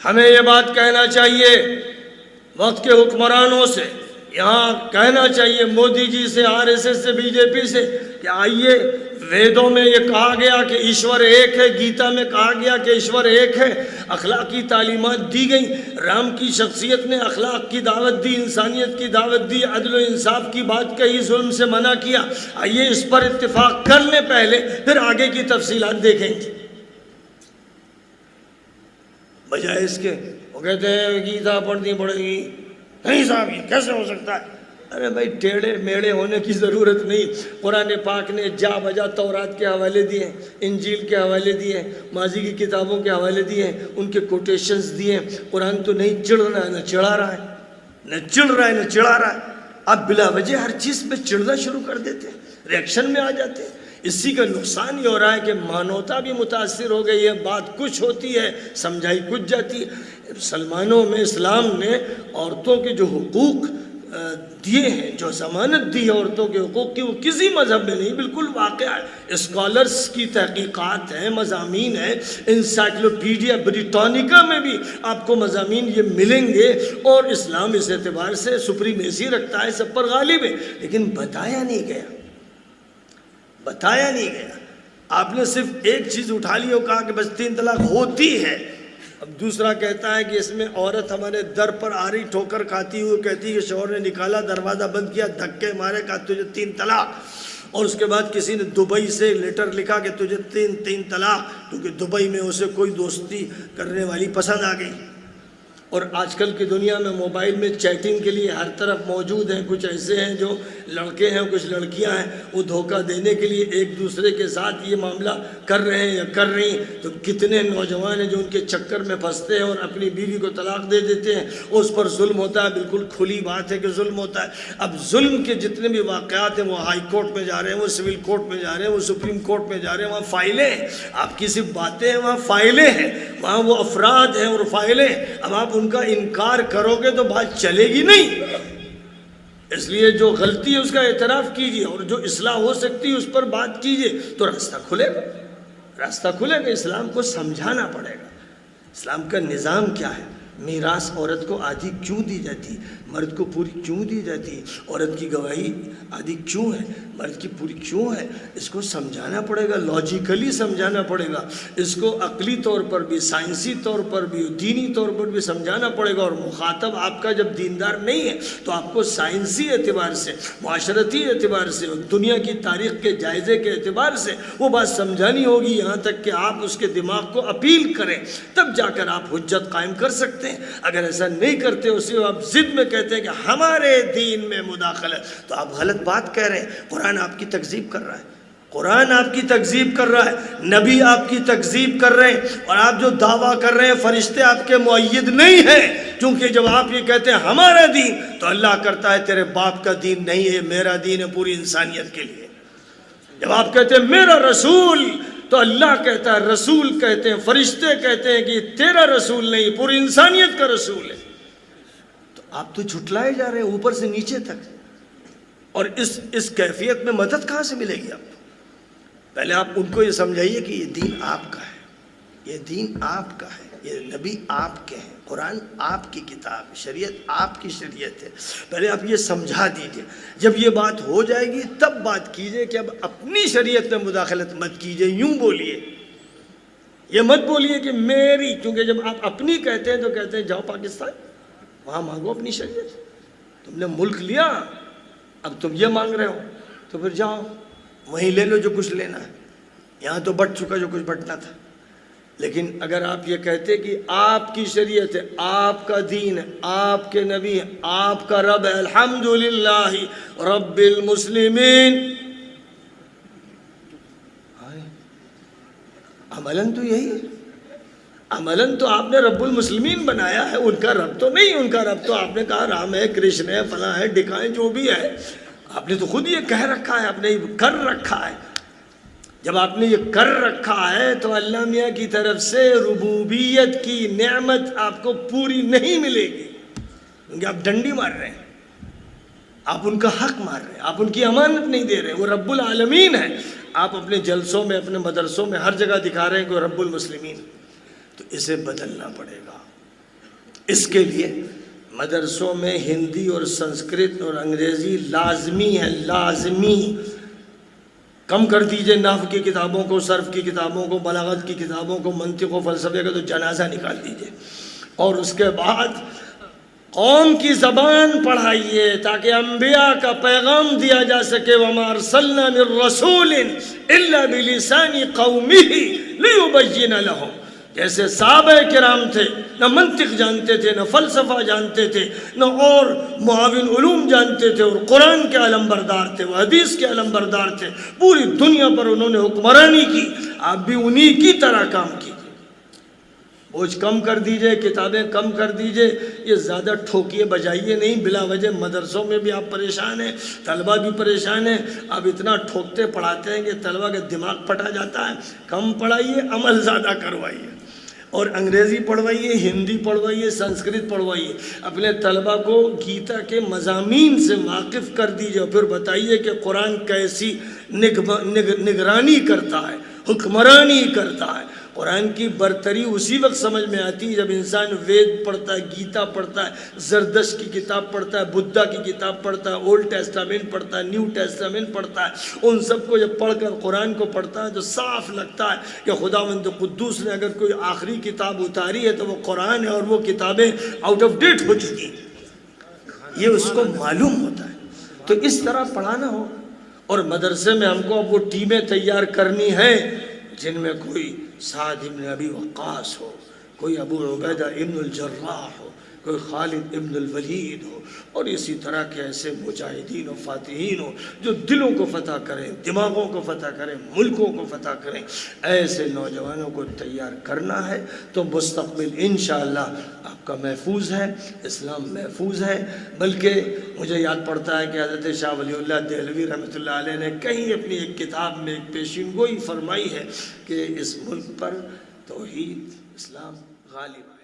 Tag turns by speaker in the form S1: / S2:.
S1: ہمیں یہ بات کہنا چاہیے وقت کے حکمرانوں سے، یہاں کہنا چاہیے مودی جی سے، RSS سے، BJP سے کہ آئیے، ویدوں میں یہ کہا گیا کہ ایشور ایک ہے، گیتا میں کہا گیا کہ ایشور ایک ہے، اخلاقی تعلیمات دی گئیں، رام کی شخصیت نے اخلاق کی دعوت دی، انسانیت کی دعوت دی، عدل و انصاف کی بات کہی، ظلم سے منع کیا. آئیے اس پر اتفاق کر لیں پہلے، پھر آگے کی تفصیلات دیکھیں گے. بجائے اس کے وہ کہتے ہیں گیتا پڑھنی پڑے گی. نہیں صاحب یہ کیسے ہو سکتا ہے؟ ارے بھائی ٹیڑھے میڑے ہونے کی ضرورت نہیں. قرآن پاک نے جا بجا تورات کے حوالے دیے، انجیل کے حوالے دیے، ماضی کی کتابوں کے حوالے دیے، ان کے کوٹیشنز دیے. قرآن تو نہیں چڑھ رہا ہے، نہ چڑھا رہا ہے، نہ چڑھ رہا ہے نہ چڑھا رہا ہے. آپ بلا وجہ ہر چیز پہ چڑھنا شروع کر دیتے ہیں، ریئیکشن میں آ جاتے ہیں. اسی کا نقصان یہ ہو رہا ہے کہ مانوتا بھی متاثر ہو گئی ہے. بات کچھ ہوتی ہے، سمجھائی کچھ جاتی ہے. مسلمانوں میں اسلام نے عورتوں کے جو حقوق دیے ہیں، جو ضمانت دی ہے عورتوں کے حقوق کی، وہ کسی مذہب میں نہیں، بالکل واقع ہے. اسکالرز کی تحقیقات ہیں، مضامین ہیں، انسائکلوپیڈیا بریٹانیکا میں بھی آپ کو مضامین یہ ملیں گے. اور اسلام اس اعتبار سے سپریمیسی رکھتا ہے، سب پر غالب ہے. لیکن بتایا نہیں گیا، بتایا نہیں گیا. آپ نے صرف ایک چیز اٹھا لی اور کہا کہ بس 3 طلاق ہوتی ہے. اب دوسرا کہتا ہے کہ اس میں عورت ہمارے در پر آ رہی ٹھوکر کھاتی ہوئی کہتی ہے کہ شوہر نے نکالا، دروازہ بند کیا، دھکے مارے، کہا تجھے 3 طلاق. اور اس کے بعد کسی نے دبئی سے لیٹر لکھا کہ تجھے 3 طلاق، کیونکہ دبئی میں اسے کوئی دوستی کرنے والی پسند آ گئی. اور آج کل کی دنیا میں موبائل میں چیٹنگ کے لیے ہر طرف موجود ہیں. کچھ ایسے ہیں جو لڑکے ہیں، کچھ لڑکیاں ہیں، وہ دھوکہ دینے کے لیے ایک دوسرے کے ساتھ یہ معاملہ کر رہے ہیں یا کر رہی ہیں. تو کتنے نوجوان ہیں جو ان کے چکر میں پھنستے ہیں اور اپنی بیوی کو طلاق دے دیتے ہیں. اس پر ظلم ہوتا ہے، بالکل کھلی بات ہے کہ ظلم ہوتا ہے. اب ظلم کے جتنے بھی واقعات ہیں وہ ہائی کورٹ میں جا رہے ہیں، وہ سول کورٹ میں جا رہے ہیں، وہ سپریم کورٹ میں جا رہے ہیں. وہاں فائلیں ہیں، آپ کی صرف باتیں ہیں، وہاں فائلیں ہیں، وہاں وہ افراد ہیں اور فائلیں. اب آپ ان کا انکار کرو گے تو بات چلے گی نہیں. اس لیے جو غلطی ہے اس کا اعتراف کیجیے، اور جو اصلاح ہو سکتی ہے اس پر بات کیجیے، تو راستہ کھلے گا، راستہ کھلے گا. اسلام کو سمجھانا پڑے گا اسلام کا نظام کیا ہے. میراث عورت کو آدھی کیوں دی جاتی، مرد کو پوری کیوں دی جاتی، عورت کی گواہی آدھی کیوں ہے، مرد کی پوری کیوں ہے. اس کو سمجھانا پڑے گا، لاجیکلی سمجھانا پڑے گا. اس کو عقلی طور پر بھی، سائنسی طور پر بھی، دینی طور پر بھی سمجھانا پڑے گا. اور مخاطب آپ کا جب دیندار نہیں ہے تو آپ کو سائنسی اعتبار سے، معاشرتی اعتبار سے، دنیا کی تاریخ کے جائزے کے اعتبار سے وہ بات سمجھانی ہوگی، یہاں تک کہ آپ اس کے دماغ کو اپیل کریں، تب جا کر آپ حجت قائم کر سکتے ہیں. اگر ایسا نہیں کرتے، اسی آپ ضد میں کہتے ہیں کہ ہمارے دین میں مداخلت، تو آپ غلط بات کہہ رہے ہیں. قرآن آپ کی تکذیب کر رہا ہے، قرآن آپ کی تکذیب کر رہا ہے، نبی آپ کی تکذیب کر رہے ہیں. اور آپ جو دعویٰ کر رہے ہیں فرشتے آپ کے مؤید نہیں ہیں، کیونکہ جب آپ یہ کہتے ہیں ہمارا دین، تو اللہ کرتا ہے تیرے باپ کا دین نہیں ہے، میرا دین ہے پوری انسانیت کے لیے. جب آپ کہتے ہیں میرا رسول، تو اللہ کہتا ہے، رسول کہتے ہیں، فرشتے کہتے ہیں کہ تیرا رسول نہیں، پوری انسانیت کا رسول ہے. تو آپ تو جھٹلائے جا رہے ہیں اوپر سے نیچے تک. اور اس کیفیت میں مدد کہاں سے ملے گی آپ کو؟ پہلے آپ ان کو یہ سمجھائیے کہ یہ دین آپ کا ہے، یہ دین آپ کا ہے، یہ نبی آپ کے ہیں، قرآن آپ کی کتاب ہے، شریعت آپ کی شریعت ہے. پہلے آپ یہ سمجھا دیجئے. جب یہ بات ہو جائے گی تب بات کیجئے کہ اب اپنی شریعت میں مداخلت مت کیجئے. یوں بولیے، یہ مت بولیے کہ میری، کیونکہ جب آپ اپنی کہتے ہیں تو کہتے ہیں جاؤ پاکستان، وہاں مانگو اپنی شریعت. تم نے ملک لیا، اب تم یہ مانگ رہے ہو تو پھر جاؤ وہیں لے لو جو کچھ لینا ہے. یہاں تو بٹ چکا جو کچھ بٹنا تھا. لیکن اگر آپ یہ کہتے کہ آپ کی شریعت ہے، آپ کا دین ہے، آپ کے نبی ہے، آپ کا رب ہے، الحمدللہ رب المسلمین، عملاً تو یہی ہے. عملاً تو آپ نے رب المسلمین بنایا ہے، ان کا رب تو نہیں. ان کا رب تو آپ نے کہا رام ہے، کرشن ہے، فلاں ہے، ڈکائیں، جو بھی ہے. آپ نے تو خود یہ کہہ رکھا ہے، آپ نے یہ کر رکھا ہے. جب آپ نے یہ کر رکھا ہے تو اللہ میاں کی طرف سے ربوبیت کی نعمت آپ کو پوری نہیں ملے گی، کیونکہ آپ ڈنڈی مار رہے ہیں، آپ ان کا حق مار رہے ہیں، آپ ان کی امانت نہیں دے رہے. وہ رب العالمین ہے. آپ اپنے جلسوں میں، اپنے مدرسوں میں ہر جگہ دکھا رہے ہیں کہ وہ رب المسلمین. تو اسے بدلنا پڑے گا. اس کے لیے مدرسوں میں ہندی اور سنسکرت اور انگریزی لازمی ہے، لازمی۔ کم کر دیجئے نحو کی کتابوں کو، صرف کی کتابوں کو، بلاغت کی کتابوں کو، منطق و فلسفے کا تو جنازہ نکال دیجئے، اور اس کے بعد قوم کی زبان پڑھائیے تاکہ انبیاء کا پیغام دیا جا سکے۔ وَمَا أَرْسَلْنَا مِن رَّسُولٍ إِلَّا بِلِسَانِ قَوْمِهِ لِيُبَيِّنَ لَهُمْ۔ جیسے صحابہ کرام تھے، نہ منطق جانتے تھے، نہ فلسفہ جانتے تھے، نہ اور معاون علوم جانتے تھے، اور قرآن کے علم بردار تھے، وہ حدیث کے علم بردار تھے، پوری دنیا پر انہوں نے حکمرانی کی، آپ بھی انہی کی طرح کام کیجیے۔ بوجھ کم کر دیجئے، کتابیں کم کر دیجئے، یہ زیادہ ٹھوکیے بجائیے نہیں، بلا وجہ مدرسوں میں بھی آپ پریشان ہیں، طلبہ بھی پریشان ہیں، آپ اتنا ٹھوکتے پڑھاتے ہیں کہ طلبہ کا دماغ پھٹا جاتا ہے۔ کم پڑھائیے، عمل زیادہ کروائیے، اور انگریزی پڑھوائیے، ہندی پڑھوائیے، سنسکرت پڑھوائیے، اپنے طلبہ کو گیتا کے مضامین سے واقف کر دیجئے، اور پھر بتائیے کہ قرآن کیسی نگرانی کرتا ہے، حکمرانی کرتا ہے۔ قرآن کی برتری اسی وقت سمجھ میں آتی ہے جب انسان وید پڑھتا ہے، گیتا پڑھتا ہے، زردشت کی کتاب پڑھتا ہے، بدھا کی کتاب پڑھتا ہے، اولڈ ٹیسٹامنٹ پڑھتا ہے، نیو ٹیسٹامنٹ پڑھتا ہے۔ ان سب کو جب پڑھ کر قرآن کو پڑھتا ہے تو صاف لگتا ہے کہ خداوند قدوس نے اگر کوئی آخری کتاب اتاری ہے تو وہ قرآن ہے، اور وہ کتابیں آؤٹ آف ڈیٹ ہو چکی ہیں، یہ اس کو معلوم ہوتا ہے۔ تو اس طرح پڑھانا ہو، اور مدرسے میں ہم کو اب وہ ٹیمیں تیار کرنی ہیں جن میں کوئی سعد ابن ابی وقاص ہو، کوئی ابو عبیدہ ابن الجراح ہو، کوئی خالد ابن الولید ہو، اور اسی طرح کے ایسے مجاہدین و فاتحین ہو جو دلوں کو فتح کریں، دماغوں کو فتح کریں، ملکوں کو فتح کریں۔ ایسے نوجوانوں کو تیار کرنا ہے تو مستقبل انشاءاللہ آپ کا محفوظ ہے، اسلام محفوظ ہے۔ بلکہ مجھے یاد پڑتا ہے کہ حضرت شاہ ولی اللہ دہلوی رحمۃ اللہ علیہ نے کہیں اپنی ایک کتاب میں ایک پیشین گوئی فرمائی ہے کہ اس ملک پر توحید، اسلام غالب ہے۔